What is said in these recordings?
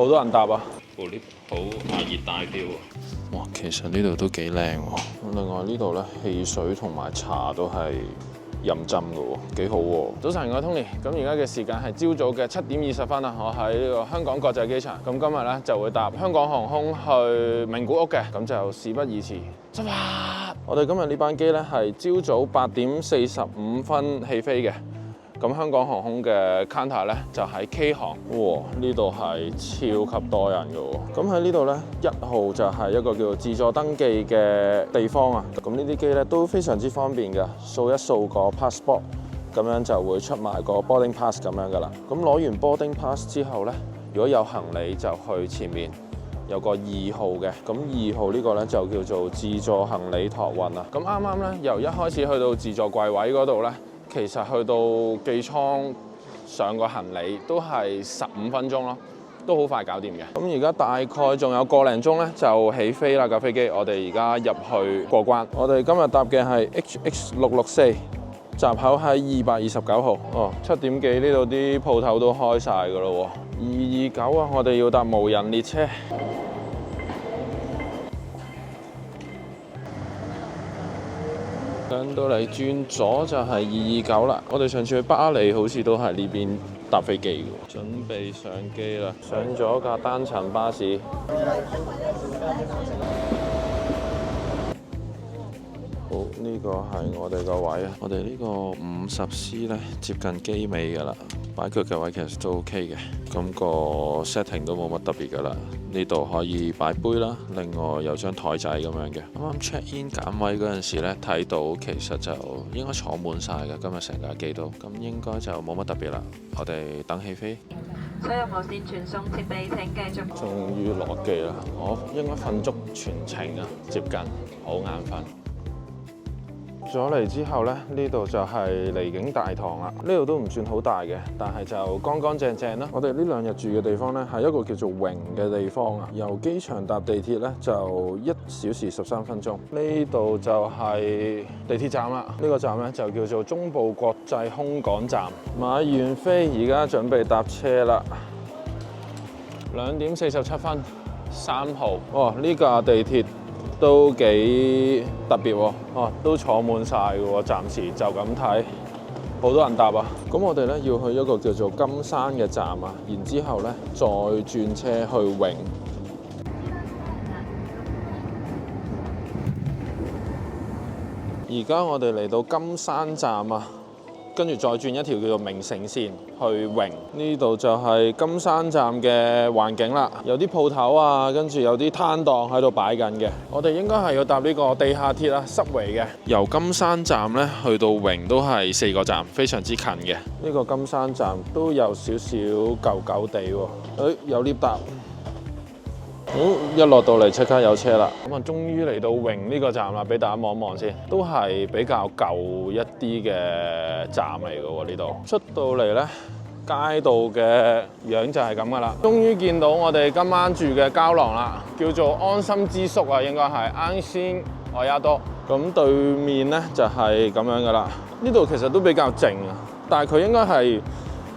好多人搭啊！部 lift 好亞熱帶 feel 喎。哇，其實呢度都幾靚喎。另外呢度咧，汽水同埋茶都係任斟嘅喎，幾好喎。早晨，我係 Tony。咁而家嘅時間係朝早嘅7:20啦。我喺呢個香港國際機場。咁今日咧就會搭香港航空去名古屋嘅。咁就事不宜遲，出發！我哋今日呢班機咧係朝早8:45起飛嘅。咁香港航空嘅 counter 咧就喺 K 航，哇！呢度係超級多人嘅喎。咁喺呢度咧1號就係一個叫做自助登記嘅地方啊。咁呢啲機咧都非常之方便嘅，掃一掃個 passport， 咁樣就會出埋個 boarding pass 咁樣噶啦。咁攞完 boarding pass 之後咧，如果有行李就去前面有個2號嘅。咁2號呢個咧就叫做自助行李託運啊。咁啱啱咧由一開始去到自助櫃位嗰度咧，其實去到寄艙上個行李都係15分鐘咯，都好快搞掂嘅。咁而家大概仲有個零鐘咧就起飛啦架飛機，我哋而家入去過關。我哋今日搭嘅係 HX664，閘口喺229號。哦，7點幾呢度啲鋪頭都開晒㗎咯喎。229啊，我哋要搭無人列車。上到嚟轉左就係229啦。我哋上次去巴黎好似都係呢邊搭飛機嘅。準備上機啦，上咗架單層巴士。好，呢個係我哋個位啊。我哋呢個50C 咧接近機尾㗎啦，擺腳嘅位其實都 OK 嘅。咁個 setting 都冇乜特別㗎啦。呢度可以擺杯啦，另外有張台仔咁樣嘅。啱啱 check in 揀位嗰陣時咧，睇到其實就應該坐滿晒嘅，今日成架機都，咁應該就冇乜特別啦。我哋等起飛。所有無線傳送設備請繼續。終於落機啦！我應該瞓足全程啊，接近，好眼瞓。咗嚟之後咧，呢度就係離境大堂啦。呢度都唔算好大嘅，但係就乾乾淨淨啦。我哋呢2日住嘅地方咧，係一個叫做榮嘅地方啊。由機場搭地鐵咧，就1小時13分鐘。呢度就係地鐵站啦。呢個站咧就叫做中部國際空港站。買完飛，而家準備搭車啦。2點47分，3號。哦，呢架地鐵都幾特別喎，都坐滿晒嘅喎，暫時就咁睇，好多人搭啊。咁我哋咧要去一個叫做金山嘅站啊，然之後咧再轉車去榮。而家我哋嚟到金山站啊，跟住再轉一條叫做名城線去榮。呢度就係金山站嘅環境啦，有啲鋪頭啊，跟住有啲攤檔喺度擺緊嘅。我哋應該係要搭呢個地下鐵啦，Subway嘅。由金山站咧去到榮都係4個站，非常之近嘅。呢個金山站都有少少舊舊地喎。有 lift 搭。好，一落到嚟即刻有車啦。咁啊，終於嚟到榮呢個站啦，俾大家望一望先。都係比較舊一啲嘅站嚟嘅喎，呢度。出到嚟咧，街道嘅樣就係咁噶啦。終於見到我哋今晚住嘅膠囊啦，叫做安心之宿啊，應該係安心愛亞多。咁對面咧就係咁樣噶啦。呢度其實都比較靜啊，但係佢應該係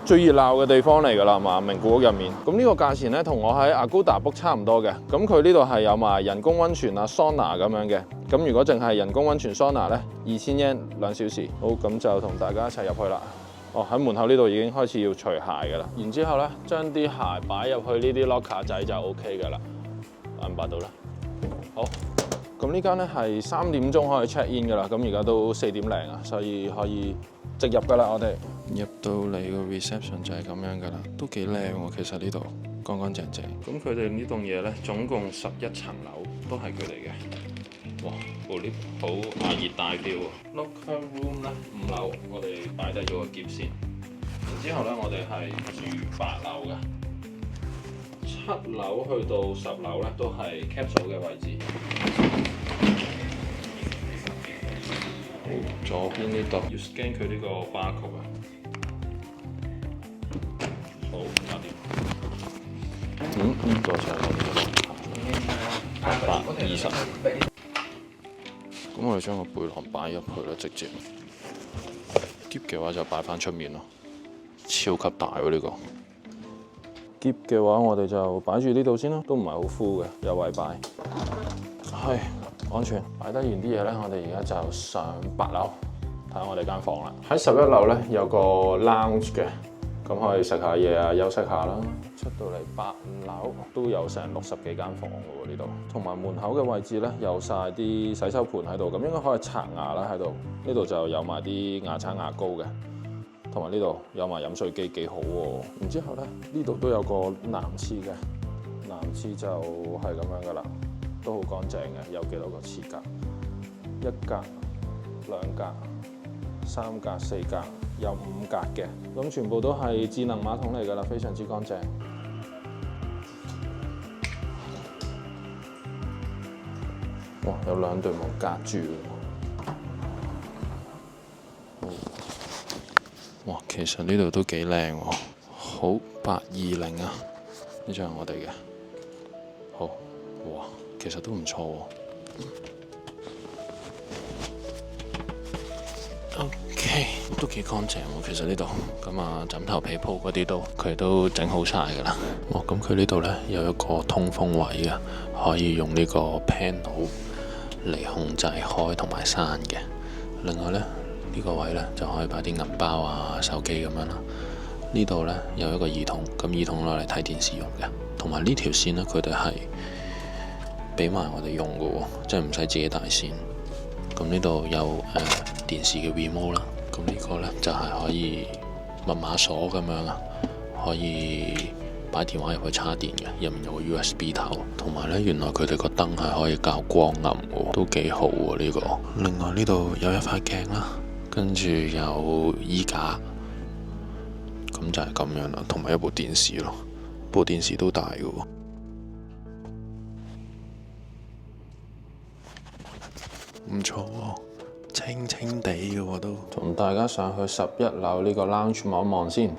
最熱鬧嘅地方嚟㗎啦，係嘛？名古屋入面，咁呢個價錢咧，同我喺 Agoda book 差唔多嘅。咁佢呢度係有埋人工溫泉啊、桑拿咁樣嘅。咁如果淨係人工溫泉桑拿咧，2000 yen 2小時。好，咁就同大家一齊入去啦。哦，喺門口呢度已經開始要除鞋㗎啦。然之後咧，將啲鞋擺入去呢啲 locker 仔就 OK 㗎啦。擺唔擺到啦？好。咁呢間咧係3點鐘可以 check in 㗎啦。咁而家都4點零啊，所以可以直入㗎啦。我哋入到嚟個 reception 就係咁樣㗎啦，都幾靚喎。其實呢度乾乾淨淨。咁佢哋呢棟嘢咧，總共11層樓，都係佢哋嘅。哇，部 lift 好亞熱帶 feel 喎。Locker room 咧5樓，我哋擺低咗個篋先。然之後咧，我哋係住8樓嘅。7樓去到10樓咧，都係 capsule 嘅位置。好，左邊呢度要 scan 佢呢個 barcode 啊。好，搞掂。呢個就係820。咁我哋將個背囊擺入去啦，直接。篋嘅話就擺翻出面咯。超級大喎呢個。篋嘅話，我哋就擺住呢度先啦，都唔係好 full 嘅，有位擺。係安全，擺得完啲嘢咧，我哋而家就上8樓睇下我哋間房啦。喺11樓咧有個 lounge 嘅，咁可以食下嘢啊，休息下啦。出到嚟8、5樓都有成60幾間房嘅喎呢度，同埋門口嘅位置咧有晒啲洗手盆喺度，咁應該可以刷牙啦喺度。呢度就有埋啲牙刷牙膏嘅，同埋呢度有埋飲水機，幾好喎。然之後咧呢度都有個男廁嘅，男廁就係咁樣噶啦，都好乾淨嘅，有幾多個廁格？1格、2格、3格、4格，有5格嘅，咁全部都係智能馬桶嚟㗎啦，非常之乾淨。哇！有2對門隔住。哇！其實呢度都幾靚喎，好820啊！呢張係我哋嘅，好哇，其實都唔錯喎。OK， 都幾乾淨喎，其實呢度咁啊，枕頭被鋪嗰啲佢都整好晒㗎啦。哇！咁佢呢度咧有一個通風位嘅，可以用呢個 panel 嚟控制開同埋閂嘅。另外咧呢個位咧就可以擺啲銀包啊、手機咁樣啦。呢度咧有一個耳筒，咁耳筒攞嚟睇電視用嘅。同埋呢條線咧，佢哋係俾埋我哋用嘅喎，即係唔使自己帶線。咁呢度有電視嘅 remote 啦，咁呢個咧就係可以密碼鎖咁樣啊，可以擺電話入去插電嘅，入面有個 USB 頭，同埋咧原來佢哋個燈係可以校光暗嘅，都幾好喎呢個。另外呢度有一塊鏡啦，跟住有衣架，咁就係咁樣啦，同埋一部電視咯，部電視都大嘅喎。唔錯喎，清清地嘅喎都。同大家上去11樓呢個 lounge 望一望先。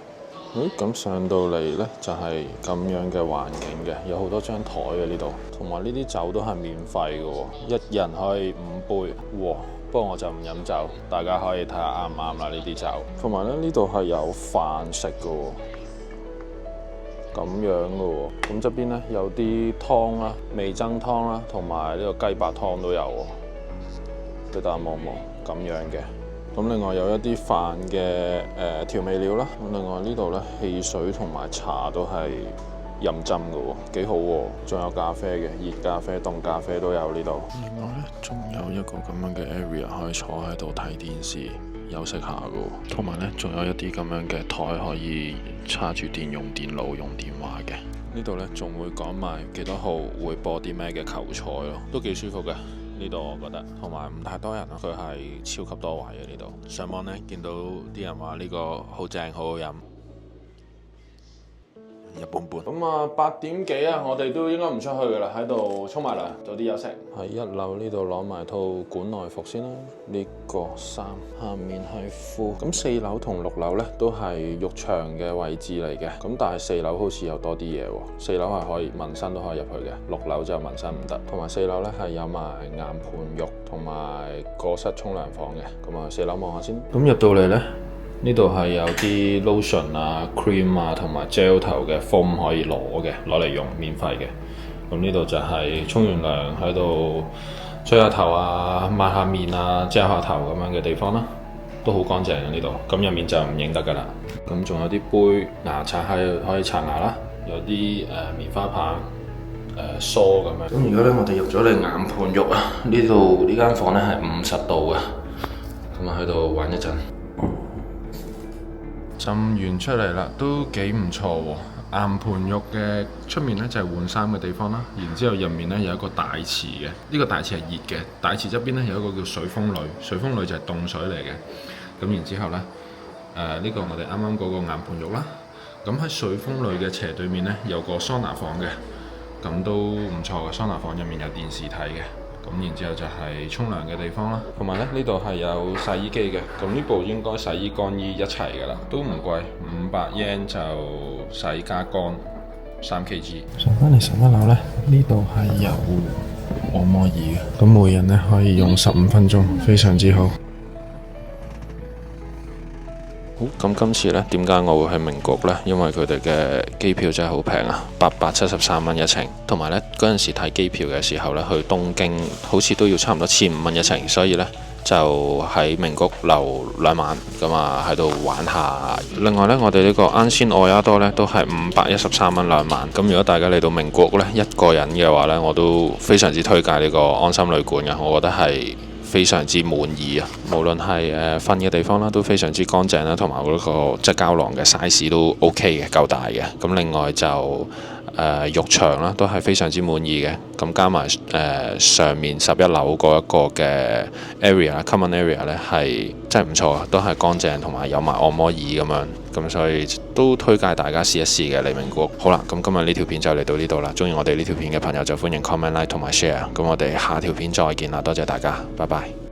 咁上到嚟呢，就係咁樣嘅環境嘅，有好多張台嘅呢度，同埋呢啲酒都係免費嘅喎，一人可以5杯。哇！不過我就唔飲酒，大家可以睇下啱唔啱啦呢啲酒。同埋咧呢度係有飯食嘅喎，咁樣嘅喎。咁側邊呢，有啲湯啦、味噌湯啦，同埋呢個雞白湯都有喎。俾大家望望，咁樣嘅。咁另外有一啲飯嘅調味料啦。咁另外呢度咧汽水同埋茶都係任斟嘅喎，幾好喎。仲有咖啡嘅，熱咖啡、凍咖啡都有呢度。另外咧仲有一個咁樣嘅 area 可以坐喺度睇電視休息下嘅，同埋咧仲有一啲咁樣嘅台可以插住電用電腦用電話嘅。呢度咧仲會講埋幾多號會播啲咩嘅球賽咯，都幾舒服嘅。呢度我覺得，同埋唔太多人咯，佢係超級多位嘅呢度。上網咧見到啲人話呢個好正，好好飲。一般般。咁啊8點幾啊，我哋都應該唔出去噶啦，喺度沖埋涼，早啲休息。喺1樓呢度攞埋套館內服先啦，呢個衫，下面係褲。咁4樓同6樓咧都係浴場嘅位置嚟嘅，咁但係4樓好似有多啲嘢喎。4樓係可以紋身都可以入去嘅，6樓就紋身唔得。同埋4樓咧係有埋岩盤浴同埋個室沖涼房嘅。咁啊4樓望下先。咁入到嚟咧。呢度係有啲 lotion 啊、cream 啊同埋 gel 頭嘅 foam 可以攞嚟用，免費嘅。咁呢度就係沖完涼喺度吹下頭啊、抹下面啊、遮下頭咁樣嘅地方啦，都好乾淨嘅呢度。咁入面就唔影得㗎啦。咁仲有啲杯牙刷係可以刷牙啦，有啲棉花棒、梳咁樣。咁而家咧，我哋入咗嚟岩盤浴啊，呢度呢間房咧係50度嘅，咁啊喺度玩一陣。浸完出嚟啦，都幾唔錯喎。岩盤浴嘅出面咧就係換衫嘅地方啦，然之後入面咧有一個大池嘅，呢個大池係熱嘅，大池側邊咧有一個叫水風呂，水風呂就係凍水嚟嘅。咁然之後咧，呢個我哋啱啱嗰個岩盤浴啦。咁喺水風呂嘅斜對面咧有個桑拿房嘅，咁都唔錯嘅。桑拿房入面有電視睇嘅。咁然之後就係沖涼嘅地方啦，同埋咧呢度係有洗衣機嘅，咁呢部應該洗衣乾衣一齊㗎啦，都唔貴，500 yen 就洗加乾3 kg。上翻嚟11樓咧，呢度係有按摩椅嘅，咁每人咧可以用15分鐘，非常之好。咁今次呢，點解我會去名谷呢？因為佢哋嘅機票真係好平啊，873蚊一程，同埋呢嗰陣時睇機票嘅時候呢，去東京好似都要差唔多1500蚊一程，所以呢，就喺名谷留2晚，咁啊喺度玩下。另外呢，我哋呢個安仙愛亞多呢都係513蚊2晚。咁如果大家嚟到名谷呢，一個人嘅話呢，我都非常之推介呢個安心旅館嘅，我覺得係非常之滿意啊！無論係瞓嘅地方啦，都非常之乾淨啦，同埋嗰個即係膠囊嘅 size 都 OK 嘅，夠大嘅。咁另外就浴場啦，都係非常之滿意嘅。咁加埋上面11樓嗰一個嘅 area，common area 呢係真係唔錯，都係乾淨同埋有埋按摩椅咁樣。咁所以都推介大家試一試嘅嚟名谷。好啦，咁今日呢條片就嚟到呢度啦。鍾意我哋呢條片嘅朋友就歡迎 comment like 同埋 share。咁我哋下條片再見啦，多謝大家，拜拜。